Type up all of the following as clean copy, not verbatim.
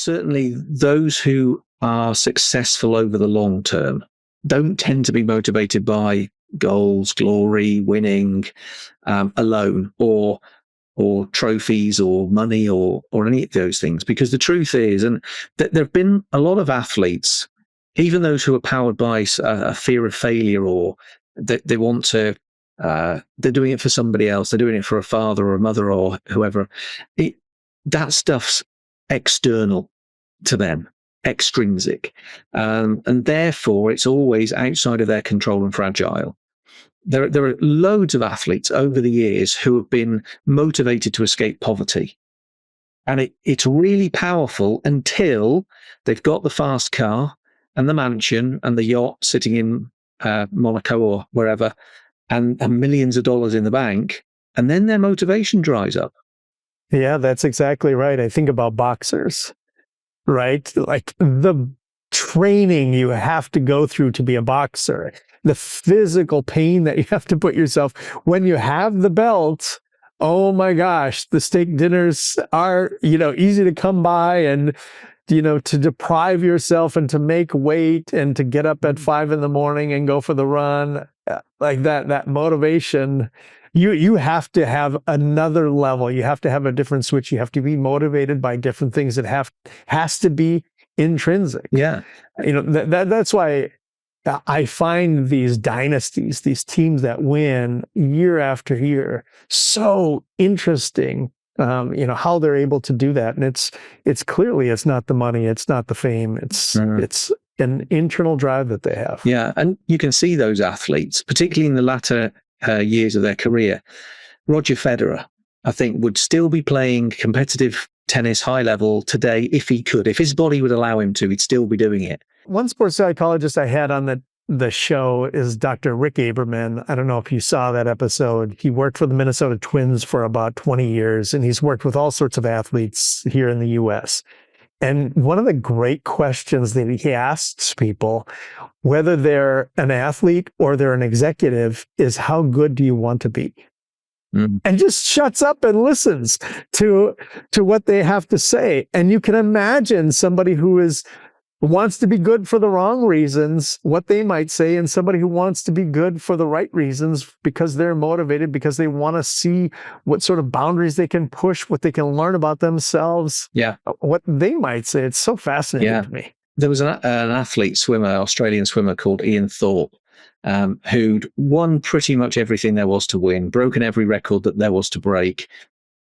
certainly those who are successful over the long term don't tend to be motivated by goals, glory, winning alone, or trophies or money or any of those things. Because the truth is, and there have been a lot of athletes, even those who are powered by a fear of failure, or they want to, they're doing it for somebody else. They're doing it for a father or a mother or whoever. That stuff's external to them, extrinsic. And therefore, it's always outside of their control and fragile. There are loads of athletes over the years who have been motivated to escape poverty. And it's really powerful until they've got the fast car and the mansion and the yacht sitting in Monaco or wherever, and millions of dollars in the bank. And then their motivation dries up. Yeah, that's exactly right. I think about boxers, right? Like the training you have to go through to be a boxer, the physical pain that you have to put yourself when you have the belt. Oh my gosh, the steak dinners are, easy to come by, and, to deprive yourself and to make weight and to get up at 5 a.m. and go for the run, like that motivation. You have to have another level. You have to have a different switch. You have to be motivated by different things that has to be intrinsic. Yeah. That's why I find these dynasties, these teams that win year after year, so interesting. How they're able to do that. And it's clearly, it's not the money, it's not the fame, it's an internal drive that they have. Yeah. And you can see those athletes, particularly in the latter years of their career. Roger Federer, I think, would still be playing competitive tennis high level today if he could. If his body would allow him to, he'd still be doing it. One sports psychologist I had on the show is Dr. Rick Aberman. I don't know if you saw that episode. He worked for the Minnesota Twins for about 20 years, and he's worked with all sorts of athletes here in the U.S. And one of the great questions that he asks people, whether they're an athlete or they're an executive, is how good do you want to be? And just shuts up and listens to what they have to say. And you can imagine somebody who wants to be good for the wrong reasons, what they might say, and somebody who wants to be good for the right reasons because they're motivated, because they want to see what sort of boundaries they can push, what they can learn about themselves. Yeah. What they might say. It's so fascinating to me. There was an Australian swimmer called Ian Thorpe, who'd won pretty much everything there was to win, broken every record that there was to break,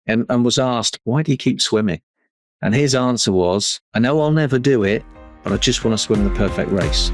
and was asked, why do you keep swimming? And his answer was, I know I'll never do it, but I just want to swim the perfect race.